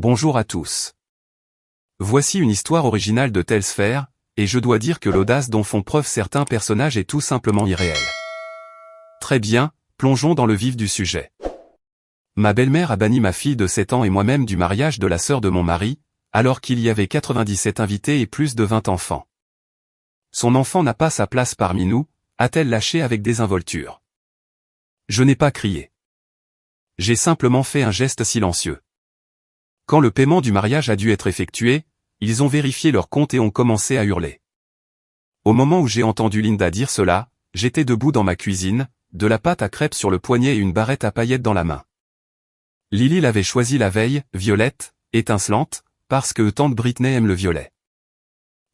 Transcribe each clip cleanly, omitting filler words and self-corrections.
Bonjour à tous. Voici une histoire originale de Telsphère, et je dois dire que l'audace dont font preuve certains personnages est tout simplement irréelle. Très bien, plongeons dans le vif du sujet. Ma belle-mère a banni ma fille de 7 ans et moi-même du mariage de la sœur de mon mari, alors qu'il y avait 97 invités et plus de 20 enfants. Son enfant n'a pas sa place parmi nous, a-t-elle lâché avec désinvolture. Je n'ai pas crié. J'ai simplement fait un geste silencieux. Quand le paiement du mariage a dû être effectué, ils ont vérifié leur compte et ont commencé à hurler. Au moment où j'ai entendu Linda dire cela, j'étais debout dans ma cuisine, de la pâte à crêpes sur le poignet et une barrette à paillettes dans la main. Lily l'avait choisie la veille, violette, étincelante, parce que tante Britney aime le violet.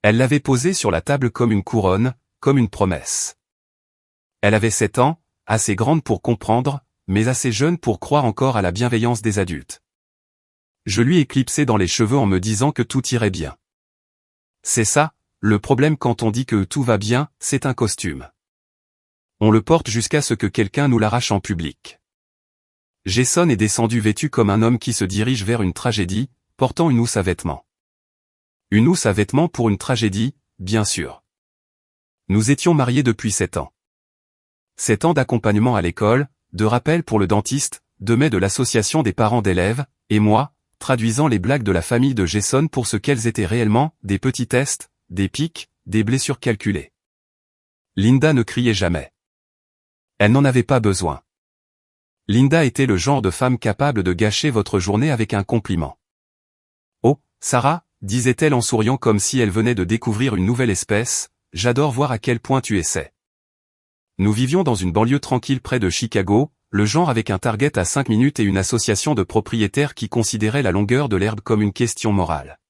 Elle l'avait posée sur la table comme une couronne, comme une promesse. Elle avait 7 ans, assez grande pour comprendre, mais assez jeune pour croire encore à la bienveillance des adultes. Je lui ai clipsé dans les cheveux en me disant que tout irait bien. C'est ça, le problème quand on dit que tout va bien, c'est un costume. On le porte jusqu'à ce que quelqu'un nous l'arrache en public. Jason est descendu vêtu comme un homme qui se dirige vers une tragédie, portant une housse à vêtements. Une housse à vêtements pour une tragédie, bien sûr. Nous étions mariés depuis 7 ans. 7 ans d'accompagnement à l'école, de rappel pour le dentiste, de mai de l'association des parents d'élèves, et moi, traduisant les blagues de la famille de Jason pour ce qu'elles étaient réellement, des petits tests, des pics, des blessures calculées. Linda ne criait jamais. Elle n'en avait pas besoin. Linda était le genre de femme capable de gâcher votre journée avec un compliment. « Oh, Sarah », disait-elle en souriant comme si elle venait de découvrir une nouvelle espèce, « j'adore voir à quel point tu essaies. » Nous vivions dans une banlieue tranquille près de Chicago, le genre avec un target à 5 minutes et une association de propriétaires qui considérait la longueur de l'herbe comme une question morale.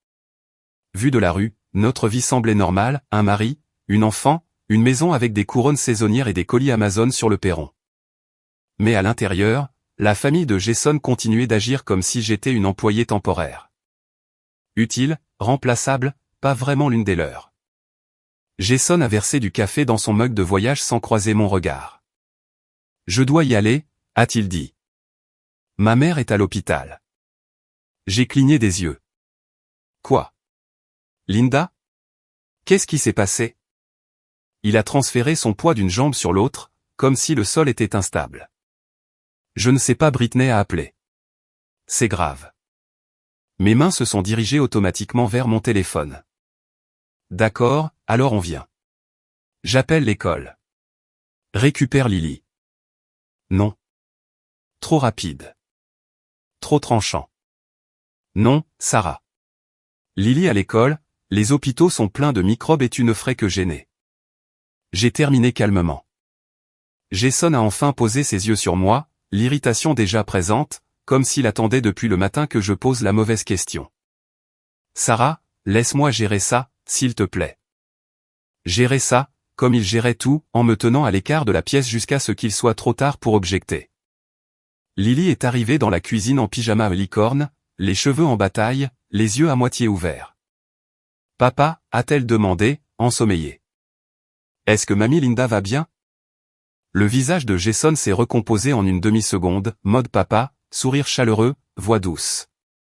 Vu de la rue, notre vie semblait normale, un mari, une enfant, une maison avec des couronnes saisonnières et des colis Amazon sur le perron. Mais à l'intérieur, la famille de Jason continuait d'agir comme si j'étais une employée temporaire. Utile, remplaçable, pas vraiment l'une des leurs. Jason a versé du café dans son mug de voyage sans croiser mon regard. « Je dois y aller », a-t-il dit. « Ma mère est à l'hôpital. » J'ai cligné des yeux. « Quoi ? Linda ? Qu'est-ce qui s'est passé ? » Il a transféré son poids d'une jambe sur l'autre, comme si le sol était instable. « Je ne sais pas, Britney a appelé. »« C'est grave. » Mes mains se sont dirigées automatiquement vers mon téléphone. « D'accord, alors on vient. »« J'appelle l'école. »« Récupère Lily. »« Non. » Trop rapide. Trop tranchant. Non, Sarah. Lily à l'école, les hôpitaux sont pleins de microbes et tu ne ferais que gêner. J'ai terminé calmement. Jason a enfin posé ses yeux sur moi, l'irritation déjà présente, comme s'il attendait depuis le matin que je pose la mauvaise question. Sarah, laisse-moi gérer ça, s'il te plaît. Gérer ça, comme il gérait tout, en me tenant à l'écart de la pièce jusqu'à ce qu'il soit trop tard pour objecter. Lily est arrivée dans la cuisine en pyjama à licorne, les cheveux en bataille, les yeux à moitié ouverts. « Papa » a-t-elle demandé, ensommeillée. « Est-ce que mamie Linda va bien ?» Le visage de Jason s'est recomposé en une demi-seconde, mode papa, sourire chaleureux, voix douce.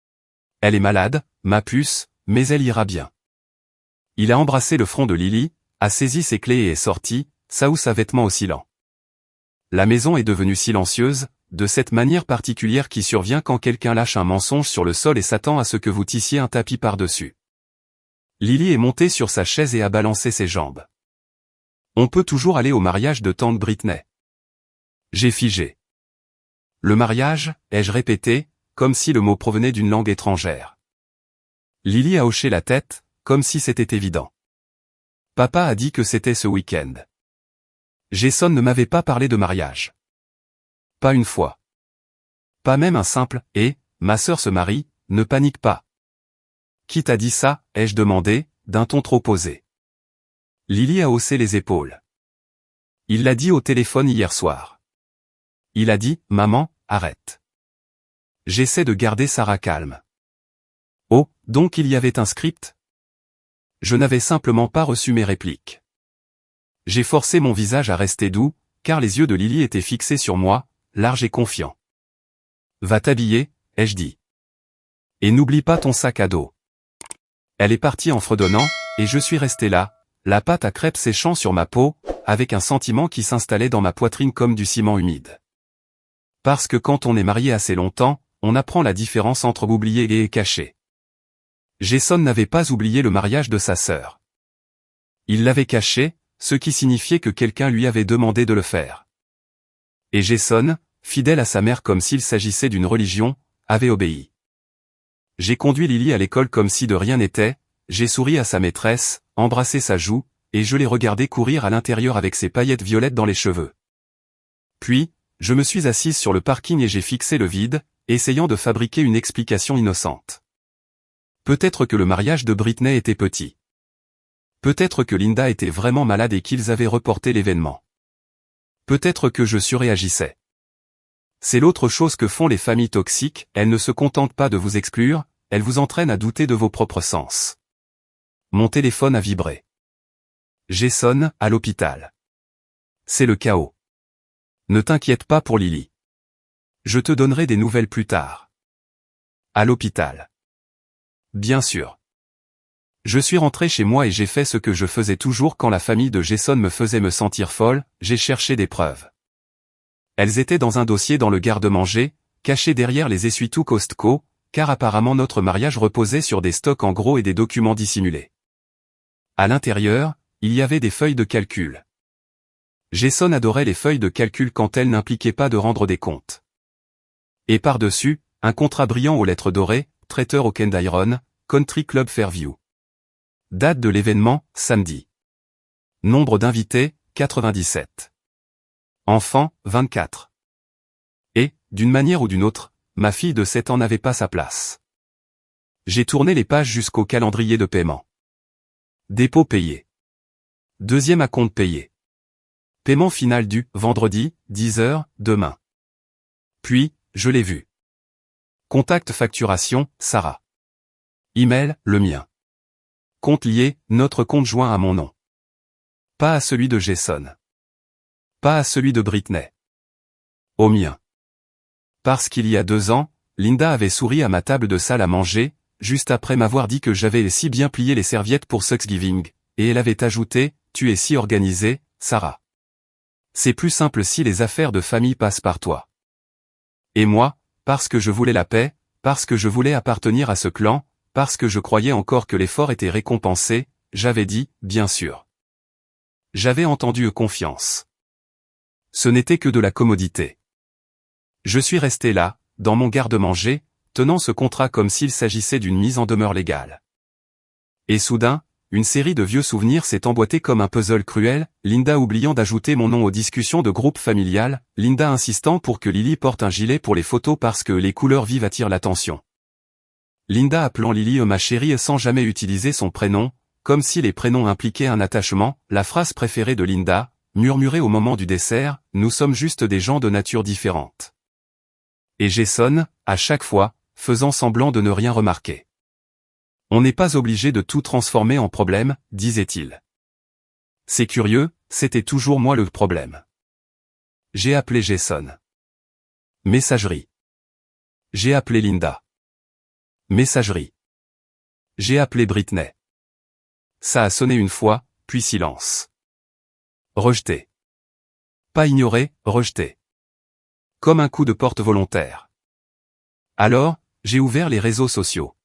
« Elle est malade, ma puce, mais elle ira bien. » Il a embrassé le front de Lily, a saisi ses clés et est sorti, sa housse à vêtements oscillant. La maison est devenue silencieuse, de cette manière particulière qui survient quand quelqu'un lâche un mensonge sur le sol et s'attend à ce que vous tissiez un tapis par-dessus. Lily est montée sur sa chaise et a balancé ses jambes. On peut toujours aller au mariage de tante Britney. J'ai figé. Le mariage, ai-je répété, comme si le mot provenait d'une langue étrangère. Lily a hoché la tête, comme si c'était évident. Papa a dit que c'était ce week-end. Jason ne m'avait pas parlé de mariage. Pas une fois. Pas même un simple « et, ma sœur se marie, ne panique pas ». Qui t'a dit ça, ai-je demandé, d'un ton trop posé. Lily a haussé les épaules. Il l'a dit au téléphone hier soir. Il a dit « Maman, arrête ». J'essaie de garder Sarah calme. Oh, donc il y avait un script ? Je n'avais simplement pas reçu mes répliques. J'ai forcé mon visage à rester doux, car les yeux de Lily étaient fixés sur moi, large et confiant. « Va t'habiller », ai-je dit. Et n'oublie pas ton sac à dos. Elle est partie en fredonnant, et je suis resté là, la pâte à crêpes séchant sur ma peau, avec un sentiment qui s'installait dans ma poitrine comme du ciment humide. Parce que quand on est marié assez longtemps, on apprend la différence entre oublier et cacher. Jason n'avait pas oublié le mariage de sa sœur. Il l'avait caché, ce qui signifiait que quelqu'un lui avait demandé de le faire. Et Jason, fidèle à sa mère comme s'il s'agissait d'une religion, avait obéi. J'ai conduit Lily à l'école comme si de rien n'était, j'ai souri à sa maîtresse, embrassé sa joue, et je l'ai regardée courir à l'intérieur avec ses paillettes violettes dans les cheveux. Puis, je me suis assise sur le parking et j'ai fixé le vide, essayant de fabriquer une explication innocente. Peut-être que le mariage de Britney était petit. Peut-être que Linda était vraiment malade et qu'ils avaient reporté l'événement. Peut-être que je surréagissais. C'est l'autre chose que font les familles toxiques, elles ne se contentent pas de vous exclure, elles vous entraînent à douter de vos propres sens. Mon téléphone a vibré. Jason, à l'hôpital. C'est le chaos. Ne t'inquiète pas pour Lily. Je te donnerai des nouvelles plus tard. À l'hôpital. Bien sûr. Je suis rentré chez moi et j'ai fait ce que je faisais toujours quand la famille de Jason me faisait me sentir folle, j'ai cherché des preuves. Elles étaient dans un dossier dans le garde-manger, cachées derrière les essuie-tout Costco, car apparemment notre mariage reposait sur des stocks en gros et des documents dissimulés. À l'intérieur, il y avait des feuilles de calcul. Jason adorait les feuilles de calcul quand elles n'impliquaient pas de rendre des comptes. Et par-dessus, un contrat brillant aux lettres dorées, traiteur au Kendiron, Country Club Fairview. Date de l'événement, samedi. Nombre d'invités, 97. Enfants, 24. Et, d'une manière ou d'une autre, ma fille de 7 ans n'avait pas sa place. J'ai tourné les pages jusqu'au calendrier de paiement. Dépôt payé. Deuxième acompte payé. Paiement final dû, vendredi, 10h, demain. Puis, je l'ai vu. Contact facturation, Sarah. Email, le mien. Compte lié, notre compte joint à mon nom. Pas à celui de Jason. Pas à celui de Britney. Au mien. Parce qu'il y a 2 ans, Linda avait souri à ma table de salle à manger, juste après m'avoir dit que j'avais si bien plié les serviettes pour Thanksgiving, et elle avait ajouté, « Tu es si organisée, Sarah. C'est plus simple si les affaires de famille passent par toi. » Et moi, parce que je voulais la paix, parce que je voulais appartenir à ce clan, parce que je croyais encore que l'effort était récompensé, j'avais dit, bien sûr. J'avais entendu confiance. Ce n'était que de la commodité. Je suis resté là, dans mon garde-manger, tenant ce contrat comme s'il s'agissait d'une mise en demeure légale. Et soudain, une série de vieux souvenirs s'est emboîtée comme un puzzle cruel, Linda oubliant d'ajouter mon nom aux discussions de groupe familial, Linda insistant pour que Lily porte un gilet pour les photos parce que les couleurs vives attirent l'attention. Linda appelant Lily ma chérie sans jamais utiliser son prénom, comme si les prénoms impliquaient un attachement, la phrase préférée de Linda, murmurée au moment du dessert, nous sommes juste des gens de nature différente. Et Jason, à chaque fois, faisant semblant de ne rien remarquer. On n'est pas obligé de tout transformer en problème, disait-il. C'est curieux, c'était toujours moi le problème. J'ai appelé Jason. Messagerie. J'ai appelé Linda. Messagerie. J'ai appelé Britney. Ça a sonné une fois, puis silence. Rejeté. Pas ignoré, rejeté. Comme un coup de porte volontaire. Alors, j'ai ouvert les réseaux sociaux.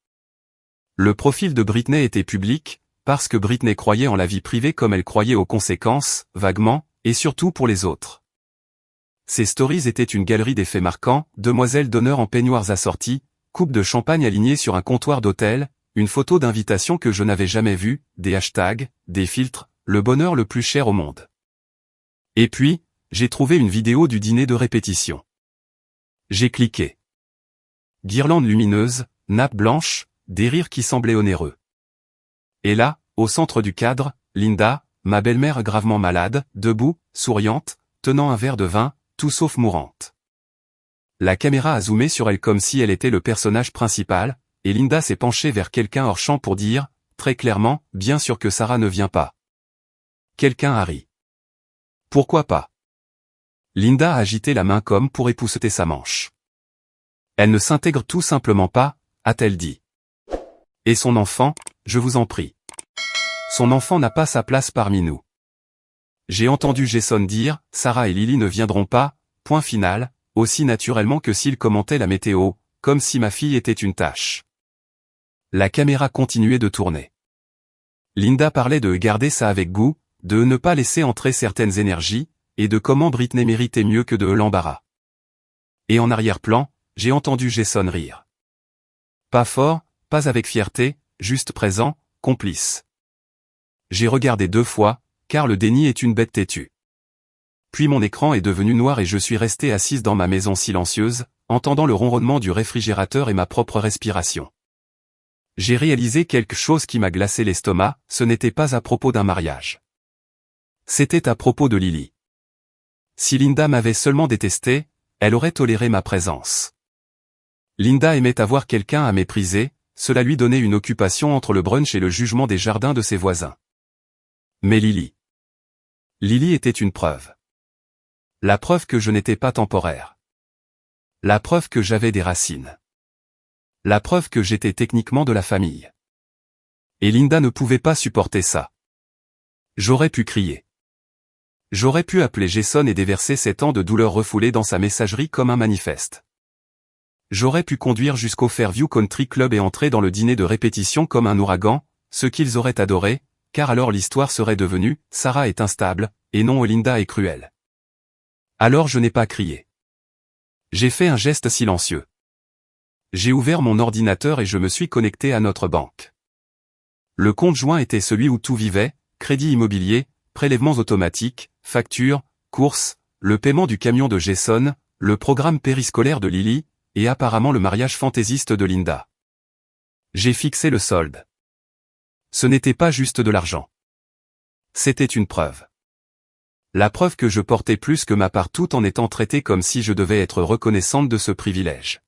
Le profil de Britney était public, parce que Britney croyait en la vie privée comme elle croyait aux conséquences, vaguement, et surtout pour les autres. Ses stories étaient une galerie d'effets marquants, demoiselles d'honneur en peignoirs assortis, coupe de champagne alignée sur un comptoir d'hôtel, une photo d'invitation que je n'avais jamais vue, des hashtags, des filtres, le bonheur le plus cher au monde. Et puis, j'ai trouvé une vidéo du dîner de répétition. J'ai cliqué. Guirlande lumineuse, nappe blanche, des rires qui semblaient onéreux. Et là, au centre du cadre, Linda, ma belle-mère gravement malade, debout, souriante, tenant un verre de vin, tout sauf mourante. La caméra a zoomé sur elle comme si elle était le personnage principal, et Linda s'est penchée vers quelqu'un hors champ pour dire, très clairement, bien sûr que Sarah ne vient pas. Quelqu'un a ri. Pourquoi pas? Linda a agité la main comme pour épousseter sa manche. Elle ne s'intègre tout simplement pas, a-t-elle dit. Et son enfant, je vous en prie. Son enfant n'a pas sa place parmi nous. J'ai entendu Jason dire, Sarah et Lily ne viendront pas, point final, aussi naturellement que s'il commentait la météo, comme si ma fille était une tâche. La caméra continuait de tourner. Linda parlait de garder ça avec goût, de ne pas laisser entrer certaines énergies, et de comment Britney méritait mieux que de l'embarras. Et en arrière-plan, j'ai entendu Jason rire. Pas fort, pas avec fierté, juste présent, complice. J'ai regardé 2 fois, car le déni est une bête têtue. Puis mon écran est devenu noir et je suis restée assise dans ma maison silencieuse, entendant le ronronnement du réfrigérateur et ma propre respiration. J'ai réalisé quelque chose qui m'a glacé l'estomac, ce n'était pas à propos d'un mariage. C'était à propos de Lily. Si Linda m'avait seulement détesté, elle aurait toléré ma présence. Linda aimait avoir quelqu'un à mépriser, cela lui donnait une occupation entre le brunch et le jugement des jardins de ses voisins. Mais Lily était une preuve. La preuve que je n'étais pas temporaire. La preuve que j'avais des racines. La preuve que j'étais techniquement de la famille. Et Linda ne pouvait pas supporter ça. J'aurais pu crier. J'aurais pu appeler Jason et déverser 7 ans de douleur refoulée dans sa messagerie comme un manifeste. J'aurais pu conduire jusqu'au Fairview Country Club et entrer dans le dîner de répétition comme un ouragan, ce qu'ils auraient adoré, car alors l'histoire serait devenue « Sarah est instable » et non « Linda est cruelle ». Alors je n'ai pas crié. J'ai fait un geste silencieux. J'ai ouvert mon ordinateur et je me suis connecté à notre banque. Le compte joint était celui où tout vivait, crédit immobilier, prélèvements automatiques, factures, courses, le paiement du camion de Jason, le programme périscolaire de Lily, et apparemment le mariage fantaisiste de Linda. J'ai fixé le solde. Ce n'était pas juste de l'argent. C'était une preuve. La preuve que je portais plus que ma part tout en étant traité comme si je devais être reconnaissante de ce privilège.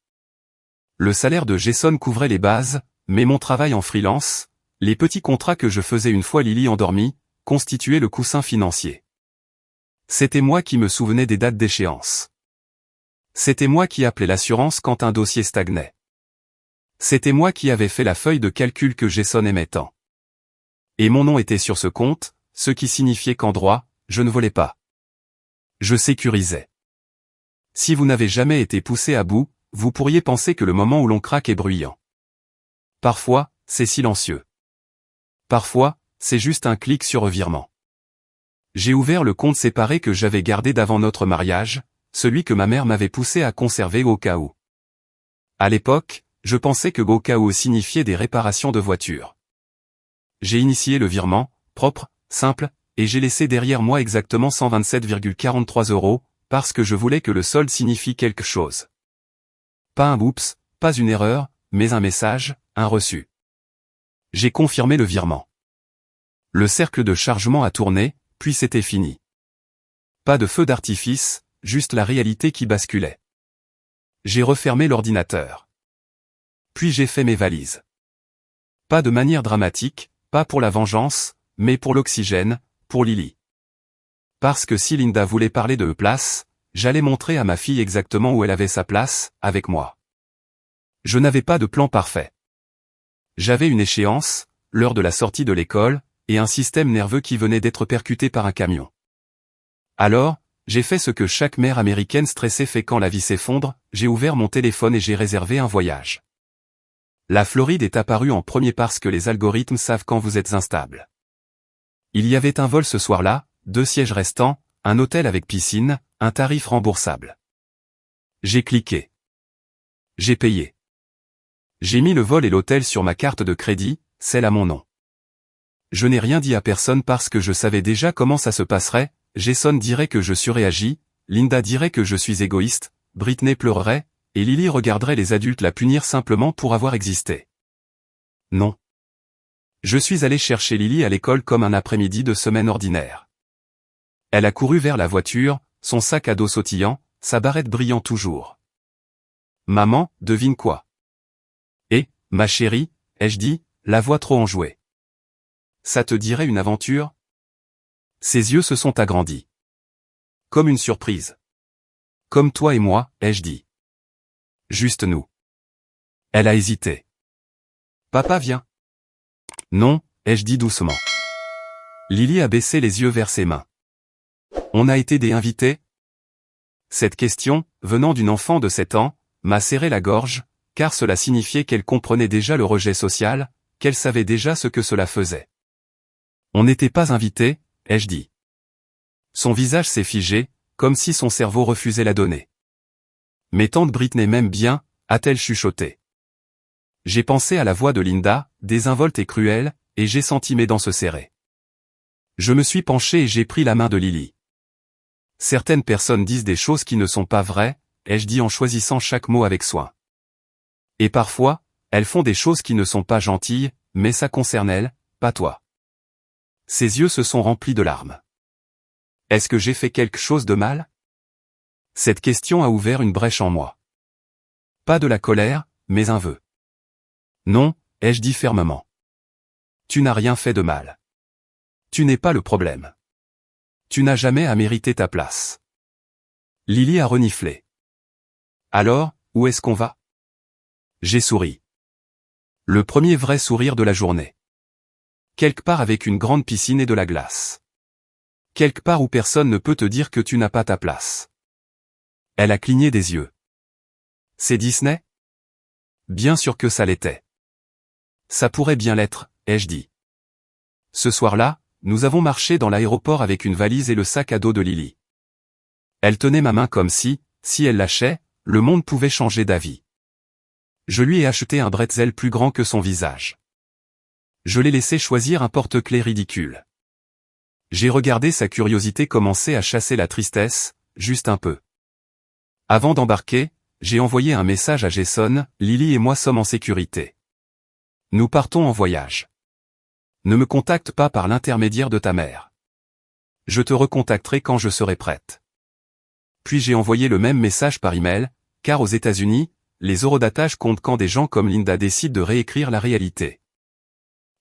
Le salaire de Jason couvrait les bases, mais mon travail en freelance, les petits contrats que je faisais une fois Lily endormie, constituaient le coussin financier. C'était moi qui me souvenais des dates d'échéance. C'était moi qui appelais l'assurance quand un dossier stagnait. C'était moi qui avais fait la feuille de calcul que Jason aimait tant. Et mon nom était sur ce compte, ce qui signifiait qu'en droit, je ne volais pas. Je sécurisais. Si vous n'avez jamais été poussé à bout, vous pourriez penser que le moment où l'on craque est bruyant. Parfois, c'est silencieux. Parfois, c'est juste un clic sur revirement. J'ai ouvert le compte séparé que j'avais gardé d'avant notre mariage, celui que ma mère m'avait poussé à conserver au cas où. À l'époque, je pensais que au cas où signifiait des réparations de voitures. J'ai initié le virement, propre, simple, et j'ai laissé derrière moi exactement 127,43 €, parce que je voulais que le solde signifie quelque chose. Pas un oups, pas une erreur, mais un message, un reçu. J'ai confirmé le virement. Le cercle de chargement a tourné, puis c'était fini. Pas de feu d'artifice, juste la réalité qui basculait. J'ai refermé l'ordinateur. Puis j'ai fait mes valises. Pas de manière dramatique, pas pour la vengeance, mais pour l'oxygène, pour Lily. Parce que si Linda voulait parler de place, j'allais montrer à ma fille exactement où elle avait sa place, avec moi. Je n'avais pas de plan parfait. J'avais une échéance, l'heure de la sortie de l'école, et un système nerveux qui venait d'être percuté par un camion. Alors, j'ai fait ce que chaque mère américaine stressée fait quand la vie s'effondre, j'ai ouvert mon téléphone et j'ai réservé un voyage. La Floride est apparue en premier parce que les algorithmes savent quand vous êtes instable. Il y avait un vol ce soir-là, 2 sièges restants, un hôtel avec piscine, un tarif remboursable. J'ai cliqué. J'ai payé. J'ai mis le vol et l'hôtel sur ma carte de crédit, celle à mon nom. Je n'ai rien dit à personne parce que je savais déjà comment ça se passerait, Jason dirait que je surréagis, Linda dirait que je suis égoïste, Britney pleurerait, et Lily regarderait les adultes la punir simplement pour avoir existé. Non. Je suis allé chercher Lily à l'école comme un après-midi de semaine ordinaire. Elle a couru vers la voiture, son sac à dos sautillant, sa barrette brillant toujours. Maman, devine quoi? Et, ma chérie, ai-je dit, la voix trop enjouée. Ça te dirait une aventure? Ses yeux se sont agrandis. Comme une surprise. Comme toi et moi, ai-je dit. Juste nous. Elle a hésité. Papa vient. Non, ai-je dit doucement. Lily a baissé les yeux vers ses mains. On a été des invités? Cette question, venant d'une enfant de 7 ans, m'a serré la gorge, car cela signifiait qu'elle comprenait déjà le rejet social, qu'elle savait déjà ce que cela faisait. On n'était pas invités, ai-je dit. Son visage s'est figé, comme si son cerveau refusait la donnée. Mais tante Britney m'aime bien, a-t-elle chuchoté. J'ai pensé à la voix de Linda, désinvolte et cruelle, et j'ai senti mes dents se serrer. Je me suis penché et j'ai pris la main de Lily. Certaines personnes disent des choses qui ne sont pas vraies, ai-je dit en choisissant chaque mot avec soin. Et parfois, elles font des choses qui ne sont pas gentilles, mais ça concerne elles, pas toi. Ses yeux se sont remplis de larmes. Est-ce que j'ai fait quelque chose de mal? Cette question a ouvert une brèche en moi. Pas de la colère, mais un vœu. Non, ai-je dit fermement. Tu n'as rien fait de mal. Tu n'es pas le problème. Tu n'as jamais à mériter ta place. Lily a reniflé. Alors, où est-ce qu'on va? J'ai souri. Le premier vrai sourire de la journée. Quelque part avec une grande piscine et de la glace. Quelque part où personne ne peut te dire que tu n'as pas ta place. Elle a cligné des yeux. C'est Disney? Bien sûr que ça l'était. Ça pourrait bien l'être, ai-je dit. Ce soir-là, nous avons marché dans l'aéroport avec une valise et le sac à dos de Lily. Elle tenait ma main comme si elle lâchait, le monde pouvait changer d'avis. Je lui ai acheté un bretzel plus grand que son visage. Je l'ai laissé choisir un porte-clés ridicule. J'ai regardé sa curiosité commencer à chasser la tristesse, juste un peu. Avant d'embarquer, j'ai envoyé un message à Jason, Lily et moi sommes en sécurité. Nous partons en voyage. Ne me contacte pas par l'intermédiaire de ta mère. Je te recontacterai quand je serai prête. Puis j'ai envoyé le même message par email, car aux États-Unis, les horodatage comptent quand des gens comme Linda décident de réécrire la réalité.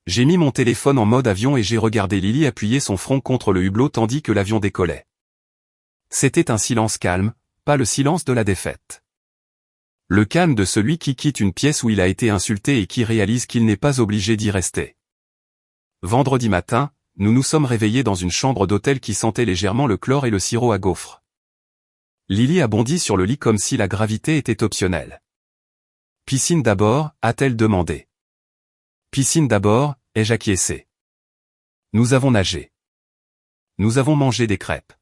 J'ai mis mon téléphone en mode avion et j'ai regardé Lily appuyer son front contre le hublot tandis que l'avion décollait. C'était un silence calme, pas le silence de la défaite. Le calme de celui qui quitte une pièce où il a été insulté et qui réalise qu'il n'est pas obligé d'y rester. Vendredi matin, nous nous sommes réveillés dans une chambre d'hôtel qui sentait légèrement le chlore et le sirop à gaufres. Lily a bondi sur le lit comme si la gravité était optionnelle. Piscine d'abord, a-t-elle demandé. Piscine d'abord, ai-je acquiescé. Nous avons nagé. Nous avons mangé des crêpes.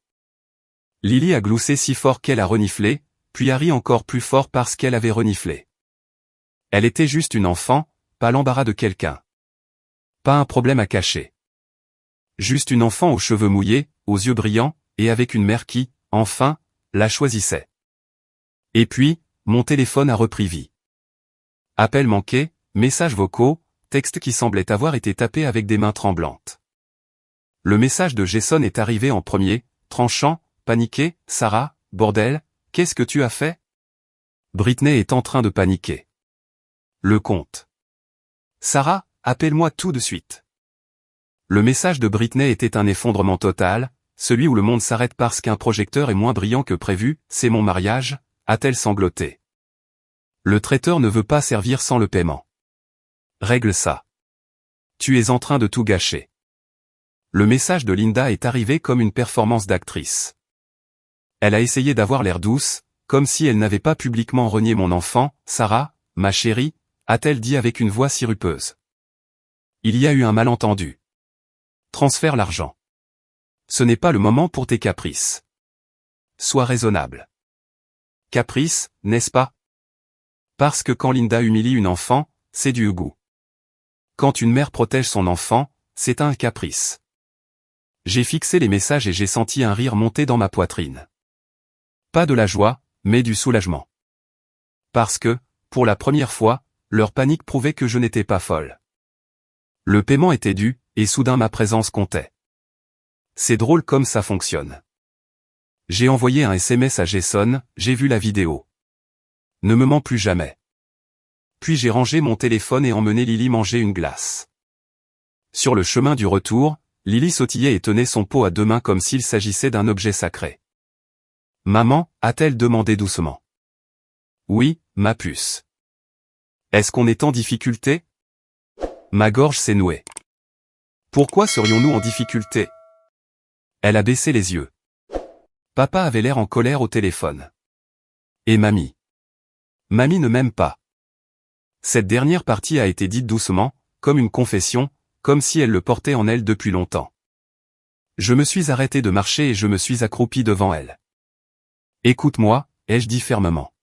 Lily a gloussé si fort qu'elle a reniflé, puis a ri encore plus fort parce qu'elle avait reniflé. Elle était juste une enfant, pas l'embarras de quelqu'un. Pas un problème à cacher. Juste une enfant aux cheveux mouillés, aux yeux brillants, et avec une mère qui, enfin, la choisissait. Et puis, mon téléphone a repris vie. Appels manqués, messages vocaux, textes qui semblaient avoir été tapés avec des mains tremblantes. Le message de Jason est arrivé en premier, tranchant, paniqué, Sarah, bordel, qu'est-ce que tu as fait? Britney est en train de paniquer. Le compte. Sarah, appelle-moi tout de suite. Le message de Britney était un effondrement total, celui où le monde s'arrête parce qu'un projecteur est moins brillant que prévu, c'est mon mariage, a-t-elle sangloté. Le traiteur ne veut pas servir sans le paiement. Règle ça. Tu es en train de tout gâcher. Le message de Linda est arrivé comme une performance d'actrice. Elle a essayé d'avoir l'air douce, comme si elle n'avait pas publiquement renié mon enfant, Sarah, ma chérie, a-t-elle dit avec une voix sirupeuse. Il y a eu un malentendu. Transfère l'argent. Ce n'est pas le moment pour tes caprices. Sois raisonnable. Caprice, n'est-ce pas? Parce que quand Linda humilie une enfant, c'est du goût. Quand une mère protège son enfant, c'est un caprice. J'ai fixé les messages et j'ai senti un rire monter dans ma poitrine. Pas de la joie, mais du soulagement. Parce que, pour la première fois, leur panique prouvait que je n'étais pas folle. Le paiement était dû, et soudain ma présence comptait. C'est drôle comme ça fonctionne. J'ai envoyé un SMS à Jason, j'ai vu la vidéo. Ne me mens plus jamais. Puis j'ai rangé mon téléphone et emmené Lily manger une glace. Sur le chemin du retour, Lily sautillait et tenait son pot à deux mains comme s'il s'agissait d'un objet sacré. Maman, a-t-elle demandé doucement. Oui, ma puce. Est-ce qu'on est en difficulté? Ma gorge s'est nouée. Pourquoi serions-nous en difficulté? Elle a baissé les yeux. Papa avait l'air en colère au téléphone. Et mamie? Mamie ne m'aime pas. Cette dernière partie a été dite doucement, comme une confession, comme si elle le portait en elle depuis longtemps. Je me suis arrêté de marcher et je me suis accroupi devant elle. Écoute-moi, ai-je dit fermement.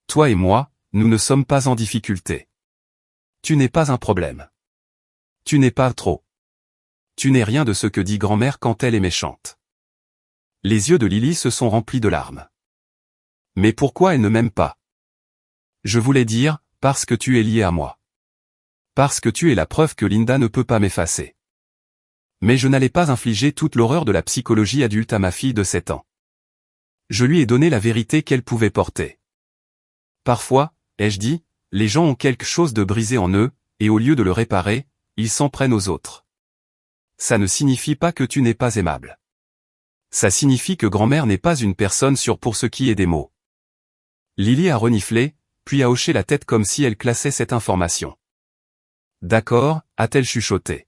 Toi et moi, nous ne sommes pas en difficulté. Tu n'es pas un problème. Tu n'es pas trop. Tu n'es rien de ce que dit grand-mère quand elle est méchante. Les yeux de Lily se sont remplis de larmes. Mais pourquoi elle ne m'aime pas? Je voulais dire, parce que tu es lié à moi. Parce que tu es la preuve que Linda ne peut pas m'effacer. Mais je n'allais pas infliger toute l'horreur de la psychologie adulte à ma fille de 7 ans. Je lui ai donné la vérité qu'elle pouvait porter. Parfois, ai-je dit, les gens ont quelque chose de brisé en eux, et au lieu de le réparer, ils s'en prennent aux autres. Ça ne signifie pas que tu n'es pas aimable. Ça signifie que grand-mère n'est pas une personne sûre pour ce qui est des mots. Lily a reniflé, puis a hoché la tête comme si elle classait cette information. D'accord, a-t-elle chuchoté.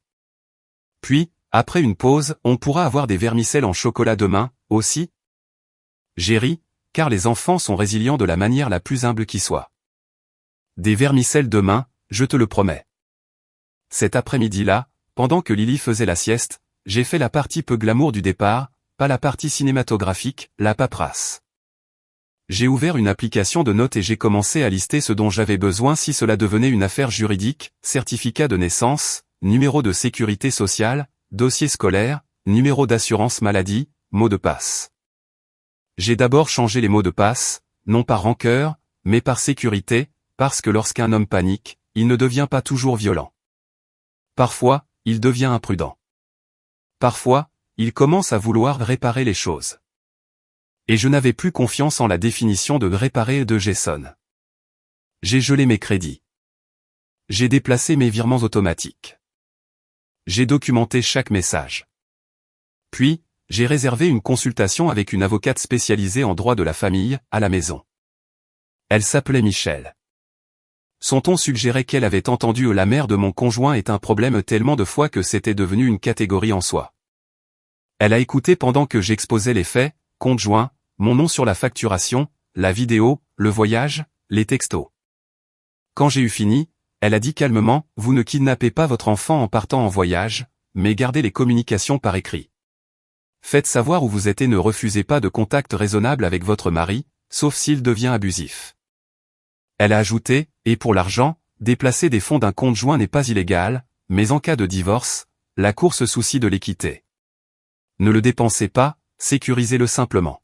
Puis, après une pause, on pourra avoir des vermicelles en chocolat demain, aussi? J'ai ri, car les enfants sont résilients de la manière la plus humble qui soit. Des vermicelles demain, je te le promets. Cet après-midi-là, pendant que Lily faisait la sieste, j'ai fait la partie peu glamour du départ, pas la partie cinématographique, la paperasse. J'ai ouvert une application de notes et j'ai commencé à lister ce dont j'avais besoin si cela devenait une affaire juridique, certificat de naissance, numéro de sécurité sociale, dossier scolaire, numéro d'assurance maladie, mot de passe. J'ai d'abord changé les mots de passe, non par rancœur, mais par sécurité, parce que lorsqu'un homme panique, il ne devient pas toujours violent. Parfois, il devient imprudent. Parfois, il commence à vouloir réparer les choses. Et je n'avais plus confiance en la définition de réparer de Jason. J'ai gelé mes crédits. J'ai déplacé mes virements automatiques. J'ai documenté chaque message. Puis, j'ai réservé une consultation avec une avocate spécialisée en droit de la famille, à la maison. Elle s'appelait Michel. Son ton suggérait qu'elle avait entendu la mère de mon conjoint est un problème tellement de fois que c'était devenu une catégorie en soi. Elle a écouté pendant que j'exposais les faits, compte joint, mon nom sur la facturation, la vidéo, le voyage, les textos. Quand j'ai eu fini, elle a dit calmement, vous ne kidnappez pas votre enfant en partant en voyage, mais gardez les communications par écrit. Faites savoir où vous êtes et ne refusez pas de contact raisonnable avec votre mari, sauf s'il devient abusif. Elle a ajouté, et pour l'argent, déplacer des fonds d'un compte joint n'est pas illégal, mais en cas de divorce, la Cour se soucie de l'équité. Ne le dépensez pas, sécurisez-le simplement.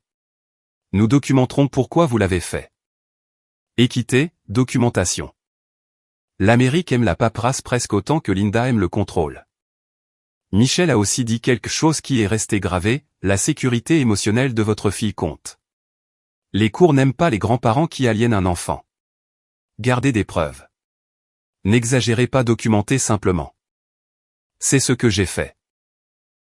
Nous documenterons pourquoi vous l'avez fait. Équité, documentation. L'Amérique aime la paperasse presque autant que Linda aime le contrôle. Michel a aussi dit quelque chose qui est resté gravé, la sécurité émotionnelle de votre fille compte. Les cours n'aiment pas les grands-parents qui aliènent un enfant. Gardez des preuves. N'exagérez pas, documentez simplement. C'est ce que j'ai fait.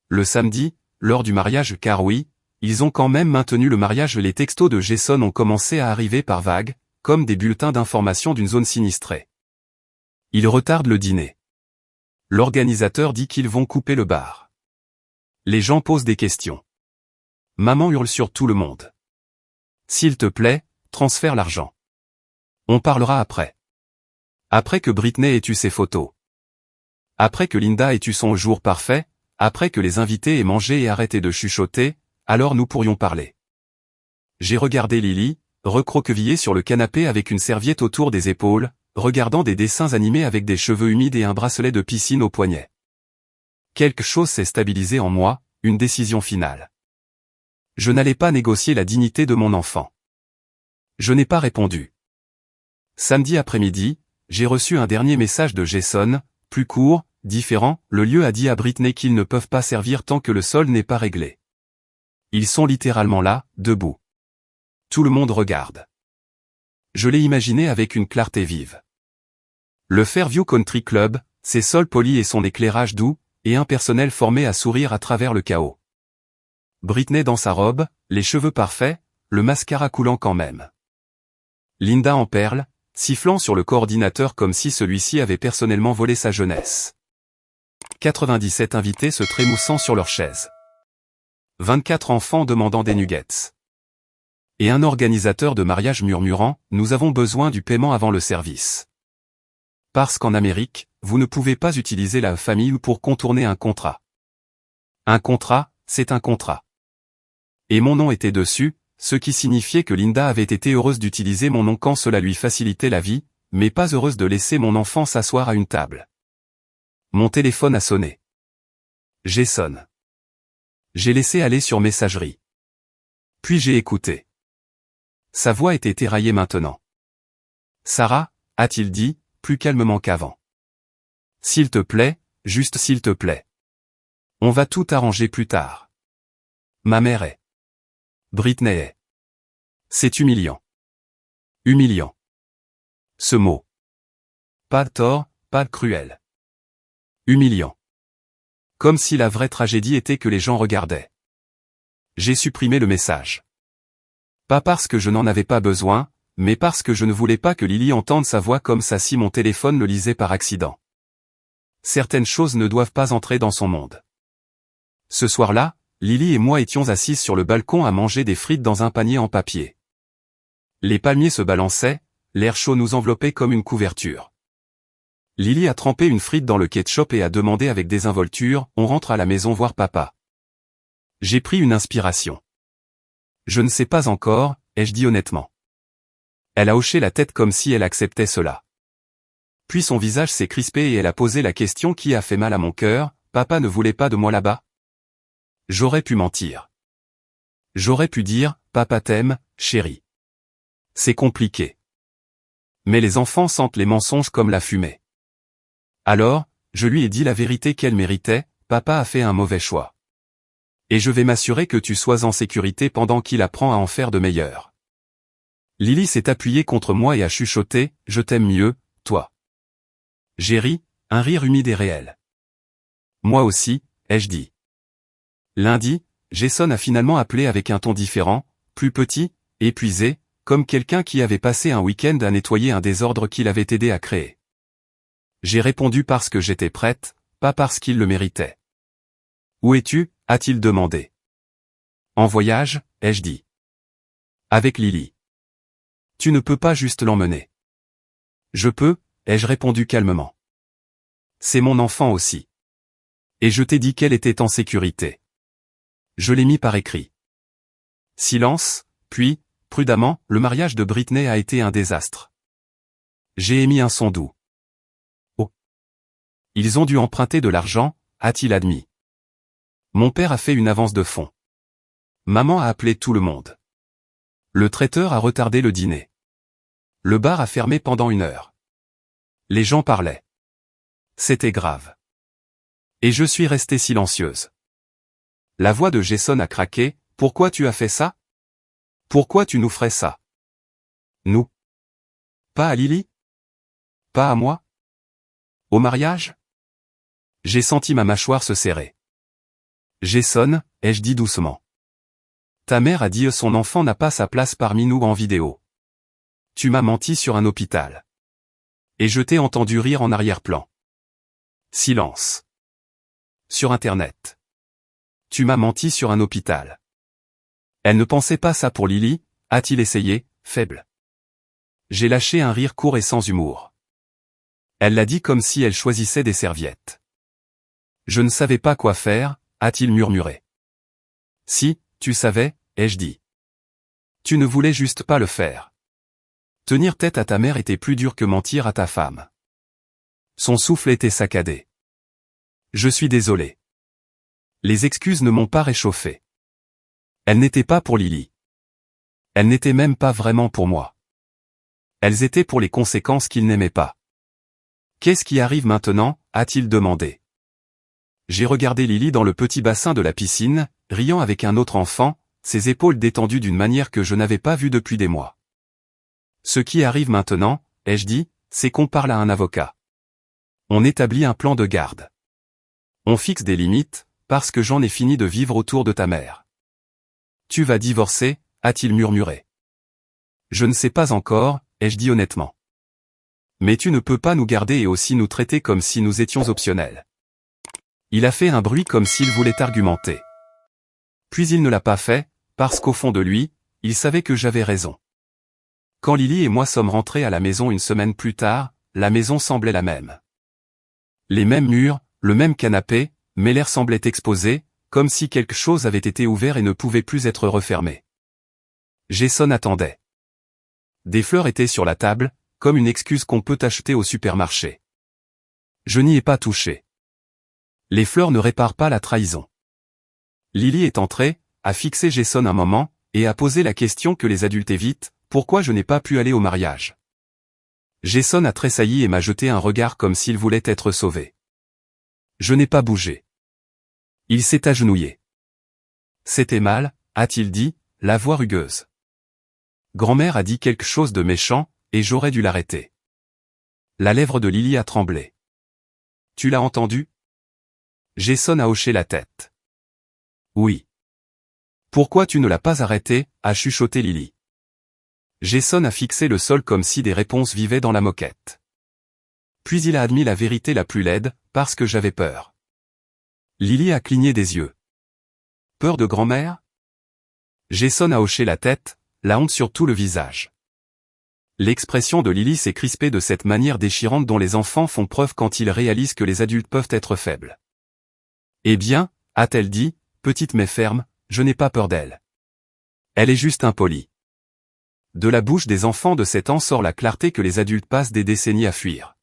Le samedi, lors du mariage, car oui, ils ont quand même maintenu le mariage, les textos de Jason ont commencé à arriver par vagues, comme des bulletins d'information d'une zone sinistrée. Ils retardent le dîner. L'organisateur dit qu'ils vont couper le bar. Les gens posent des questions. Maman hurle sur tout le monde. S'il te plaît, transfère l'argent. On parlera après. Après que Britney ait eu ses photos. Après que Linda ait eu son jour parfait, après que les invités aient mangé et arrêté de chuchoter, alors nous pourrions parler. J'ai regardé Lily, recroquevillée sur le canapé avec une serviette autour des épaules, regardant des dessins animés avec des cheveux humides et un bracelet de piscine au poignet. Quelque chose s'est stabilisé en moi, une décision finale. Je n'allais pas négocier la dignité de mon enfant. Je n'ai pas répondu. Samedi après-midi, j'ai reçu un dernier message de Jason, plus court, différent, le lieu a dit à Britney qu'ils ne peuvent pas servir tant que le sol n'est pas réglé. Ils sont littéralement là, debout. Tout le monde regarde. Je l'ai imaginé avec une clarté vive. Le Fairview Country Club, ses sols polis et son éclairage doux, et un personnel formé à sourire à travers le chaos. Britney dans sa robe, les cheveux parfaits, le mascara coulant quand même. Linda en perles, sifflant sur le coordinateur comme si celui-ci avait personnellement volé sa jeunesse. 97 invités se trémoussant sur leurs chaises. 24 enfants demandant des nuggets. Et un organisateur de mariage murmurant « Nous avons besoin du paiement avant le service. » Parce qu'en Amérique, vous ne pouvez pas utiliser la famille pour contourner un contrat. Un contrat, c'est un contrat. Et mon nom était dessus, ce qui signifiait que Linda avait été heureuse d'utiliser mon nom quand cela lui facilitait la vie, mais pas heureuse de laisser mon enfant s'asseoir à une table. Mon téléphone a sonné. Jason. J'ai laissé aller sur messagerie. Puis j'ai écouté. Sa voix était éraillée maintenant. Sarah, a-t-il dit, plus calmement qu'avant. S'il te plaît, juste s'il te plaît. On va tout arranger plus tard. Ma mère est. Britney est. C'est humiliant. Humiliant. Ce mot. Pas de tort, pas de cruel. Humiliant. Comme si la vraie tragédie était que les gens regardaient. J'ai supprimé le message. Pas parce que je n'en avais pas besoin, mais parce que je ne voulais pas que Lily entende sa voix comme ça si mon téléphone le lisait par accident. Certaines choses ne doivent pas entrer dans son monde. Ce soir-là, Lily et moi étions assises sur le balcon à manger des frites dans un panier en papier. Les palmiers se balançaient, l'air chaud nous enveloppait comme une couverture. Lily a trempé une frite dans le ketchup et a demandé avec désinvolture « On rentre à la maison voir papa ». J'ai pris une inspiration. Je ne sais pas encore, ai-je dit honnêtement. Elle a hoché la tête comme si elle acceptait cela. Puis son visage s'est crispé et elle a posé la question qui a fait mal à mon cœur, « Papa ne voulait pas de moi là-bas ?» J'aurais pu mentir. J'aurais pu dire « Papa t'aime, chérie ». C'est compliqué. Mais les enfants sentent les mensonges comme la fumée. Alors, je lui ai dit la vérité qu'elle méritait, « Papa a fait un mauvais choix. Et je vais m'assurer que tu sois en sécurité pendant qu'il apprend à en faire de meilleurs. » Lily s'est appuyée contre moi et a chuchoté, « Je t'aime mieux, toi. » J'ai ri, un rire humide et réel. Moi aussi, ai-je dit. Lundi, Jason a finalement appelé avec un ton différent, plus petit, épuisé, comme quelqu'un qui avait passé un week-end à nettoyer un désordre qu'il avait aidé à créer. J'ai répondu parce que j'étais prête, pas parce qu'il le méritait. Où es-tu, a-t-il demandé. En voyage, ai-je dit. Avec Lily. Tu ne peux pas juste l'emmener. Je peux, ai-je répondu calmement. C'est mon enfant aussi. Et je t'ai dit qu'elle était en sécurité. Je l'ai mis par écrit. Silence, puis, prudemment, le mariage de Britney a été un désastre. J'ai émis un son doux. Oh. Ils ont dû emprunter de l'argent, a-t-il admis. Mon père a fait une avance de fonds. Maman a appelé tout le monde. Le traiteur a retardé le dîner. Le bar a fermé pendant 1 heure. Les gens parlaient. C'était grave. Et je suis restée silencieuse. La voix de Jason a craqué, « Pourquoi tu as fait ça? Pourquoi tu nous ferais ça? » Nous. Pas à Lily? Pas à moi? Au mariage? J'ai senti ma mâchoire se serrer. Jason, ai-je dit doucement. Ta mère a dit son enfant n'a pas sa place parmi nous en vidéo. Tu m'as menti sur un hôpital. Et je t'ai entendu rire en arrière-plan. Silence. Sur Internet. Tu m'as menti sur un hôpital. Elle ne pensait pas ça pour Lily, a-t-il essayé, faible. J'ai lâché un rire court et sans humour. Elle l'a dit comme si elle choisissait des serviettes. Je ne savais pas quoi faire, a-t-il murmuré. Si, tu savais, ai-je dit. Tu ne voulais juste pas le faire. Tenir tête à ta mère était plus dur que mentir à ta femme. Son souffle était saccadé. Je suis désolé. Les excuses ne m'ont pas réchauffé. Elles n'étaient pas pour Lily. Elles n'étaient même pas vraiment pour moi. Elles étaient pour les conséquences qu'il n'aimait pas. Qu'est-ce qui arrive maintenant, a-t-il demandé. J'ai regardé Lily dans le petit bassin de la piscine, riant avec un autre enfant, ses épaules détendues d'une manière que je n'avais pas vue depuis des mois. Ce qui arrive maintenant, ai-je dit, c'est qu'on parle à un avocat. On établit un plan de garde. On fixe des limites, parce que j'en ai fini de vivre autour de ta mère. Tu vas divorcer, a-t-il murmuré. Je ne sais pas encore, ai-je dit honnêtement. Mais tu ne peux pas nous garder et aussi nous traiter comme si nous étions optionnels. Il a fait un bruit comme s'il voulait argumenter. Puis il ne l'a pas fait, parce qu'au fond de lui, il savait que j'avais raison. Quand Lily et moi sommes rentrés à la maison une semaine plus tard, la maison semblait la même. Les mêmes murs, le même canapé, mais l'air semblait exposé, comme si quelque chose avait été ouvert et ne pouvait plus être refermé. Jason attendait. Des fleurs étaient sur la table, comme une excuse qu'on peut acheter au supermarché. Je n'y ai pas touché. Les fleurs ne réparent pas la trahison. Lily est entrée, a fixé Jason un moment, et a posé la question que les adultes évitent, pourquoi je n'ai pas pu aller au mariage. Jason a tressailli et m'a jeté un regard comme s'il voulait être sauvé. Je n'ai pas bougé. Il s'est agenouillé. C'était mal, a-t-il dit, la voix rugueuse. Grand-mère a dit quelque chose de méchant, et j'aurais dû l'arrêter. La lèvre de Lily a tremblé. Tu l'as entendu? Jason a hoché la tête. Oui. Pourquoi tu ne l'as pas arrêté, a chuchoté Lily. Jason a fixé le sol comme si des réponses vivaient dans la moquette. Puis il a admis la vérité la plus laide, parce que j'avais peur. Lily a cligné des yeux. Peur de grand-mère? Jason a hoché la tête, la honte sur tout le visage. L'expression de Lily s'est crispée de cette manière déchirante dont les enfants font preuve quand ils réalisent que les adultes peuvent être faibles. Eh bien, a-t-elle dit, petite mais ferme, je n'ai pas peur d'elle. Elle est juste impolie. De la bouche des enfants de 7 ans sort la clarté que les adultes passent des décennies à fuir.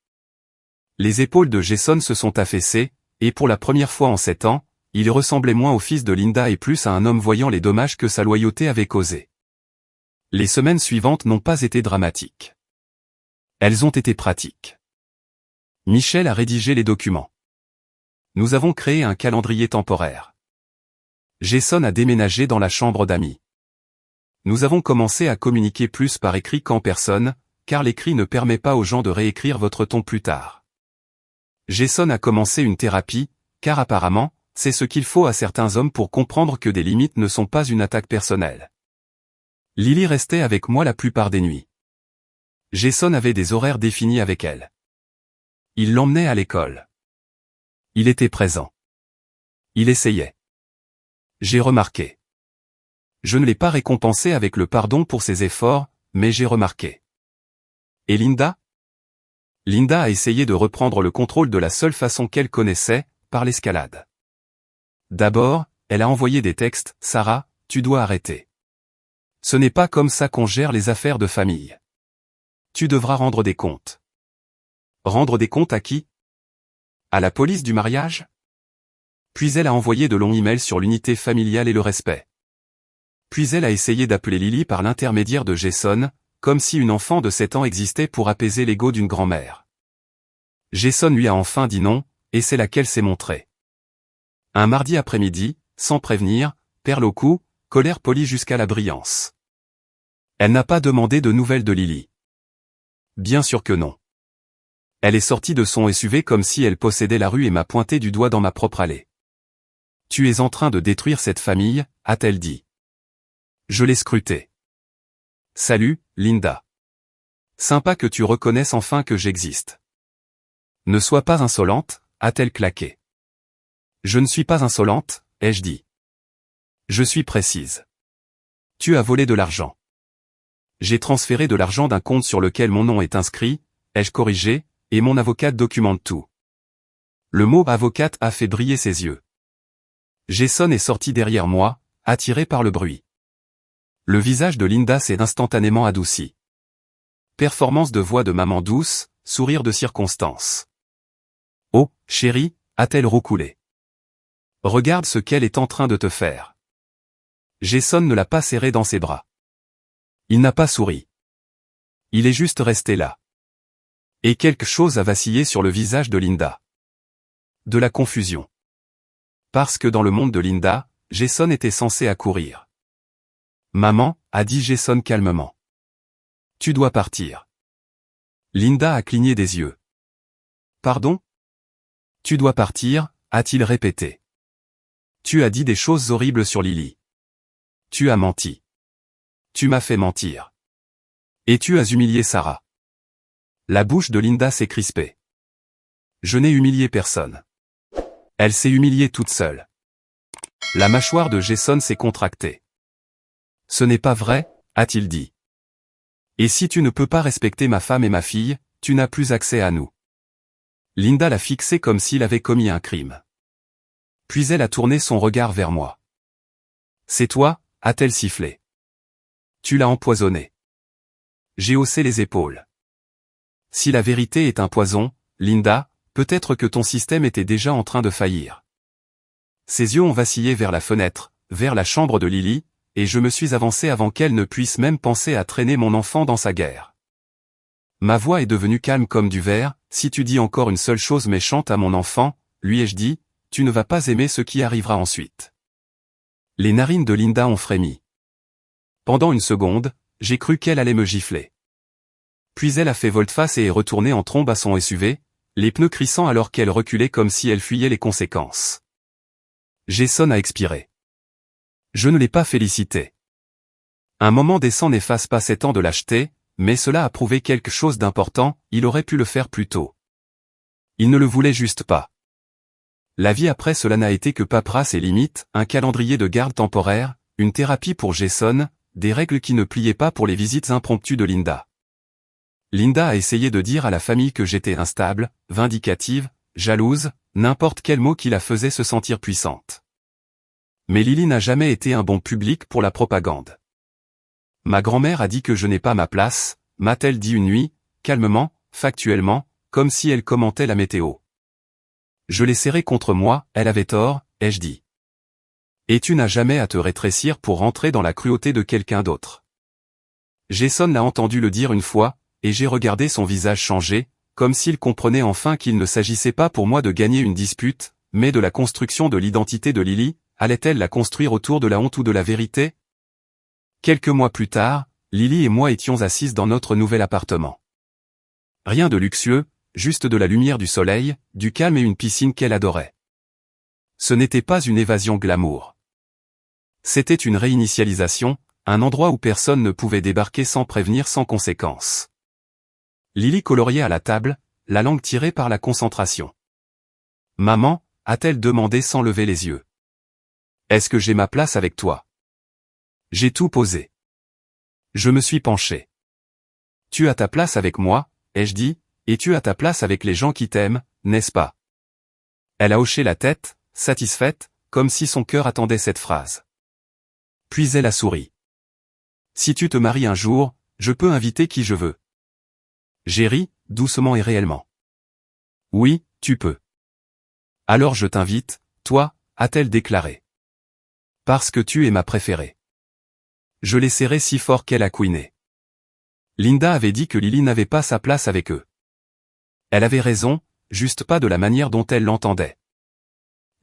Les épaules de Jason se sont affaissées, et pour la première fois en 7 ans, il ressemblait moins au fils de Linda et plus à un homme voyant les dommages que sa loyauté avait causés. Les semaines suivantes n'ont pas été dramatiques. Elles ont été pratiques. Michel a rédigé les documents. Nous avons créé un calendrier temporaire. Jason a déménagé dans la chambre d'amis. Nous avons commencé à communiquer plus par écrit qu'en personne, car l'écrit ne permet pas aux gens de réécrire votre ton plus tard. Jason a commencé une thérapie, car apparemment, c'est ce qu'il faut à certains hommes pour comprendre que des limites ne sont pas une attaque personnelle. Lily restait avec moi la plupart des nuits. Jason avait des horaires définis avec elle. Il l'emmenait à l'école. Il était présent. Il essayait. J'ai remarqué. Je ne l'ai pas récompensé avec le pardon pour ses efforts, mais j'ai remarqué. Et Linda? Linda a essayé de reprendre le contrôle de la seule façon qu'elle connaissait, par l'escalade. D'abord, elle a envoyé des textes, Sarah, tu dois arrêter. Ce n'est pas comme ça qu'on gère les affaires de famille. Tu devras rendre des comptes. Rendre des comptes à qui? À la police du mariage? Puis elle a envoyé de longs emails sur l'unité familiale et le respect. Puis elle a essayé d'appeler Lily par l'intermédiaire de Jason, comme si une enfant de 7 ans existait pour apaiser l'ego d'une grand-mère. Jason lui a enfin dit non, et c'est là qu'elle s'est montrée. Un mardi après-midi, sans prévenir, perle au cou, colère polie jusqu'à la brillance. Elle n'a pas demandé de nouvelles de Lily. Bien sûr que non. Elle est sortie de son SUV comme si elle possédait la rue et m'a pointé du doigt dans ma propre allée. Tu es en train de détruire cette famille, a-t-elle dit. Je l'ai scrutée. Salut, Linda. Sympa que tu reconnaisses enfin que j'existe. Ne sois pas insolente, a-t-elle claqué. Je ne suis pas insolente, ai-je dit. Je suis précise. Tu as volé de l'argent. J'ai transféré de l'argent d'un compte sur lequel mon nom est inscrit, ai-je corrigé, et mon avocate documente tout. Le mot avocate a fait briller ses yeux. Jason est sorti derrière moi, attiré par le bruit. Le visage de Linda s'est instantanément adouci. Performance de voix de maman douce, sourire de circonstance. Oh, chérie, a-t-elle roucoulé. Regarde ce qu'elle est en train de te faire. Jason ne l'a pas serré dans ses bras. Il n'a pas souri. Il est juste resté là. Et quelque chose a vacillé sur le visage de Linda. De la confusion. Parce que dans le monde de Linda, Jason était censé accourir. Maman, a dit Jason calmement. Tu dois partir. Linda a cligné des yeux. Pardon? Tu dois partir, a-t-il répété. Tu as dit des choses horribles sur Lily. Tu as menti. Tu m'as fait mentir. Et tu as humilié Sarah. La bouche de Linda s'est crispée. Je n'ai humilié personne. Elle s'est humiliée toute seule. La mâchoire de Jason s'est contractée. Ce n'est pas vrai, a-t-il dit. Et si tu ne peux pas respecter ma femme et ma fille, tu n'as plus accès à nous. Linda l'a fixé comme s'il avait commis un crime. Puis elle a tourné son regard vers moi. C'est toi, a-t-elle sifflé. Tu l'as empoisonné. J'ai haussé les épaules. Si la vérité est un poison, Linda, peut-être que ton système était déjà en train de faillir. Ses yeux ont vacillé vers la fenêtre, vers la chambre de Lily, et je me suis avancé avant qu'elle ne puisse même penser à traîner mon enfant dans sa guerre. Ma voix est devenue calme comme du verre, si tu dis encore une seule chose méchante à mon enfant, lui ai-je dit, tu ne vas pas aimer ce qui arrivera ensuite. Les narines de Linda ont frémi. Pendant une seconde, j'ai cru qu'elle allait me gifler. Puis elle a fait volte-face et est retournée en trombe à son SUV, les pneus crissant alors qu'elle reculait comme si elle fuyait les conséquences. Jason a expiré. Je ne l'ai pas félicité. Un moment décent n'efface pas 7 ans de lâcheté, mais cela a prouvé quelque chose d'important, il aurait pu le faire plus tôt. Il ne le voulait juste pas. La vie après cela n'a été que paperasse et limites, un calendrier de garde temporaire, une thérapie pour Jason, des règles qui ne pliaient pas pour les visites impromptues de Linda. Linda a essayé de dire à la famille que j'étais instable, vindicative, jalouse, n'importe quel mot qui la faisait se sentir puissante. Mais Lily n'a jamais été un bon public pour la propagande. Ma grand-mère a dit que je n'ai pas ma place, m'a-t-elle dit une nuit, calmement, factuellement, comme si elle commentait la météo. Je l'ai serrée contre moi, elle avait tort, ai-je dit. Et tu n'as jamais à te rétrécir pour rentrer dans la cruauté de quelqu'un d'autre. Jason l'a entendu le dire une fois, et j'ai regardé son visage changer, comme s'il comprenait enfin qu'il ne s'agissait pas pour moi de gagner une dispute, mais de la construction de l'identité de Lily, allait-elle la construire autour de la honte ou de la vérité? Quelques mois plus tard, Lily et moi étions assises dans notre nouvel appartement. Rien de luxueux, juste de la lumière du soleil, du calme et une piscine qu'elle adorait. Ce n'était pas une évasion glamour. C'était une réinitialisation, un endroit où personne ne pouvait débarquer sans prévenir sans conséquence. Lily coloriait à la table, la langue tirée par la concentration. « Maman » a-t-elle demandé sans lever les yeux. « Est-ce que j'ai ma place avec toi ?» J'ai tout posé. Je me suis penché. « Tu as ta place avec moi » ai-je dit, « et tu as ta place avec les gens qui t'aiment, n'est-ce pas ?» Elle a hoché la tête, satisfaite, comme si son cœur attendait cette phrase. Puis elle a souri. « Si tu te maries un jour, je peux inviter qui je veux. » J'ai ri, doucement et réellement. « Oui, tu peux. »« Alors je t'invite, toi, » a-t-elle déclaré. « Parce que tu es ma préférée. » Je l'ai serrée si fort qu'elle a couiné. Linda avait dit que Lily n'avait pas sa place avec eux. Elle avait raison, juste pas de la manière dont elle l'entendait.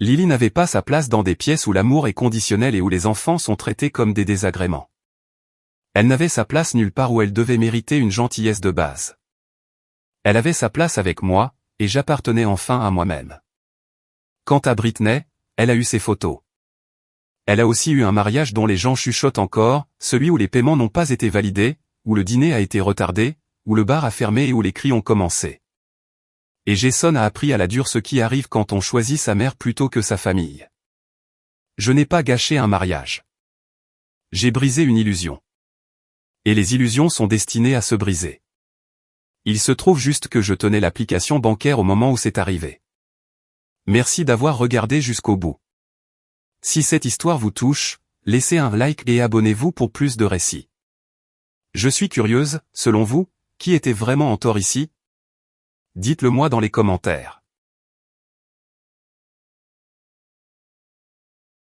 Lily n'avait pas sa place dans des pièces où l'amour est conditionnel et où les enfants sont traités comme des désagréments. Elle n'avait sa place nulle part où elle devait mériter une gentillesse de base. Elle avait sa place avec moi, et j'appartenais enfin à moi-même. Quant à Britney, elle a eu ses photos. Elle a aussi eu un mariage dont les gens chuchotent encore, celui où les paiements n'ont pas été validés, où le dîner a été retardé, où le bar a fermé et où les cris ont commencé. Et Jason a appris à la dure ce qui arrive quand on choisit sa mère plutôt que sa famille. Je n'ai pas gâché un mariage. J'ai brisé une illusion. Et les illusions sont destinées à se briser. Il se trouve juste que je tenais l'application bancaire au moment où c'est arrivé. Merci d'avoir regardé jusqu'au bout. Si cette histoire vous touche, laissez un like et abonnez-vous pour plus de récits. Je suis curieuse, selon vous, qui était vraiment en tort ici? Dites-le moi dans les commentaires.